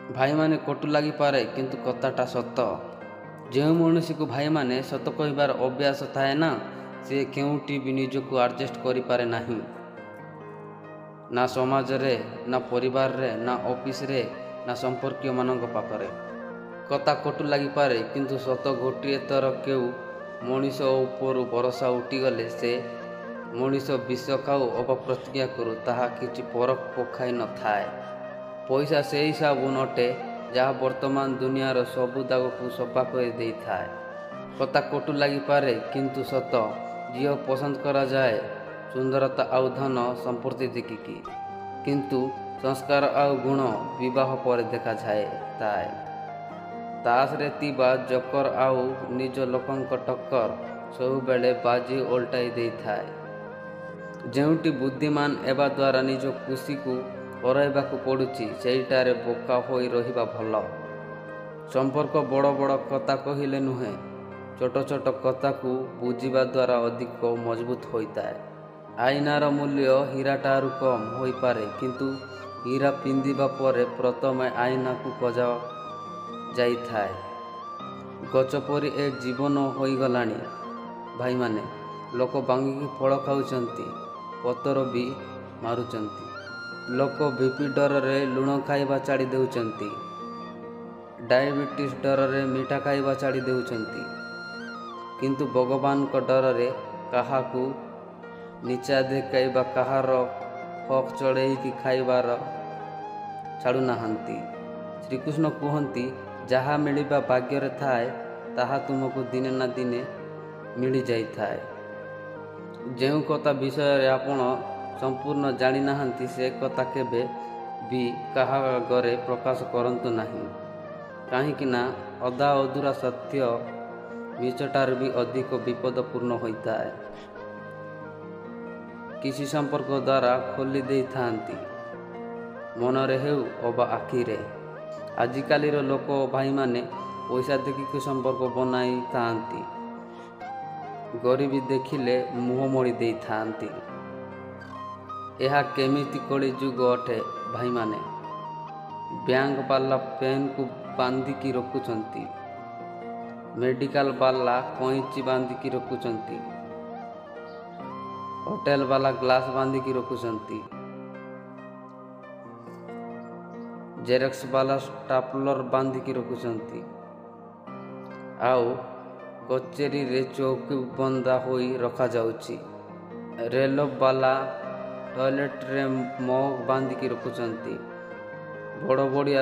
ଭାଇମାନେ କଟୁ ଲାଗିପାରେ କିନ୍ତୁ କଥାଟା ସତ। ଯେଉଁ ମଣିଷକୁ ଭାଇମାନେ ସତ କହିବାର ଅଭ୍ୟାସ ଥାଏ ନା, ସେ କେଉଁଠି ବି ନିଜକୁ ଆଡ଼ଜଷ୍ଟ କରିପାରେ ନାହିଁ। ନା ସମାଜରେ, ନା ପରିବାରରେ, ନା ଅଫିସରେ, ନା ସମ୍ପର୍କୀୟମାନଙ୍କ ପାଖରେ। କଥା କଟୁ ଲାଗିପାରେ କିନ୍ତୁ ସତ। ଗୋଟିଏ ଥର କେଉଁ ମଣିଷ ଉପରୁ ଭରସା ଉଠିଗଲେ ସେ ମଣିଷ ବିଷ ଖାଉ ଅବା ପ୍ରତିଜ୍ଞା କରୁ ତାହା କିଛି ଫରକ ପକାଇ ନଥାଏ। ପଇସା ସେହି ସାବୁନ ଅଟେ ଯାହା ବର୍ତ୍ତମାନ ଦୁନିଆର ସବୁ ଦାଗକୁ ସଫା କରି ଦେଇଥାଏ। କଥା କଟୁ ଲାଗିପାରେ କିନ୍ତୁ ସତ। ଝିଅ ପସନ୍ଦ କରାଯାଏ ସୁନ୍ଦରତା ଆଉ ଧନ ସମ୍ପତ୍ତି ଦେଖିକି, କିନ୍ତୁ ସଂସ୍କାର ଆଉ ଗୁଣ ବିବାହ ପରେ ଦେଖାଯାଇଥାଏ। ତାସରେ ଥିବା ଜୋକର ଆଉ ନିଜ ଲୋକଙ୍କ ଟକ୍କର ସବୁବେଳେ ବାଜି ଓଲଟାଇ ଦେଇଥାଏ। ଯେଉଁଠି ବୁଦ୍ଧିମାନ ହେବା ଦ୍ୱାରା ନିଜ ଖୁସିକୁ ହରାଇବାକୁ ପଡ଼ୁଛି, ସେଇଟାରେ ବୋକା ହୋଇ ରହିବା ଭଲ। ସମ୍ପର୍କ ବଡ଼ ବଡ଼ କଥା କହିଲେ ନୁହେଁ, ଛୋଟ ଛୋଟ କଥାକୁ ବୁଝିବା ଦ୍ୱାରା ଅଧିକ ମଜବୁତ ହୋଇଥାଏ। ଆଇନାର ମୂଲ୍ୟ ହୀରାଠାରୁ କମ୍ ହୋଇପାରେ, କିନ୍ତୁ ହୀରା ପିନ୍ଧିବା ପରେ ପ୍ରଥମେ ଆଇନାକୁ ଖୋଜା ଯାଇଥାଏ। ଗଛ ପରି ଏ ଜୀବନ ହୋଇଗଲାଣି ଭାଇମାନେ। ଲୋକ ଭାଙ୍ଗିକି ଫଳ ଖାଉଛନ୍ତି, ପତର ବି ମାରୁଛନ୍ତି। ଲୋକ ବିପି ଡରରେ ଲୁଣ ଖାଇବା ଛାଡ଼ି ଦେଉଛନ୍ତି, ଡାଇବେଟିସ୍ ଡରରେ ମିଠା ଖାଇବା ଛାଡ଼ି ଦେଉଛନ୍ତି, କିନ୍ତୁ ଭଗବାନଙ୍କ ଡରରେ କାହାକୁ ନିଚା ଦେଖାଇ ବା କାହାର ହକ୍ ଚଢ଼େଇକି ଖାଇବାର ଛାଡ଼ୁନାହାନ୍ତି। ଶ୍ରୀକୃଷ୍ଣ କୁହନ୍ତି, ଯାହା ମିଳିବା ଭାଗ୍ୟରେ ଥାଏ ତାହା ତୁମକୁ ଦିନେ ନା ଦିନେ ମିଳିଯାଇଥାଏ। ଯେଉଁ କଥା ବିଷୟରେ ଆପଣ ସମ୍ପୂର୍ଣ୍ଣ ଜାଣିନାହାନ୍ତି ସେ କଥା କେବେ ବି କାହା ଆଗରେ ପ୍ରକାଶ କରନ୍ତୁ ନାହିଁ। କାହିଁକି ନା ଅଧା ଅଧୁରା ସତ୍ୟ ମିଛଠାରୁ ବି ଅଧିକ ବିପଦପୂର୍ଣ୍ଣ ହୋଇଥାଏ। କିଛି ସମ୍ପର୍କ ଦ୍ୱାରା ଖୋଲି ଦେଇଥାନ୍ତି, ମନରେ ହେଉ ଅବା ଆଖିରେ। ଆଜିକାଲିର ଲୋକ ଭାଇମାନେ ପଇସା ଦେଖିକି ସମ୍ପର୍କ ବନାଇଥାନ୍ତି, ଗରିବୀ ଦେଖିଲେ ମୁହଁ ମୋଡ଼ି ଦେଇଥାନ୍ତି। ଏହା କେମିତି କଳି ଯୁଗ ଅଟେ ଭାଇମାନେ। ବ୍ୟାଙ୍କ ବାଲା ପେନ୍କୁ ବାନ୍ଧିକି ରଖୁଛନ୍ତି, ମେଡ଼ିକାଲ ବାଲା କଇଁଚି ବାନ୍ଧିକି ରଖୁଛନ୍ତି, ହୋଟେଲ ବାଲା ଗ୍ଲାସ ବାନ୍ଧିକି ରଖୁଛନ୍ତି, ଜେରକ୍ସ ବାଲା ଷ୍ଟାପଲର ବାନ୍ଧିକି ରଖୁଛନ୍ତି, ଆଉ କଚେରୀରେ ଚୌକି ବନ୍ଧା ହୋଇ ରଖାଯାଉଛି। ରେଲ ବାଲା ଟଏଲେଟରେ ମଗ ବାନ୍ଧିକି ରଖୁଛନ୍ତି। ବଡ଼ ବଡ଼ିଆ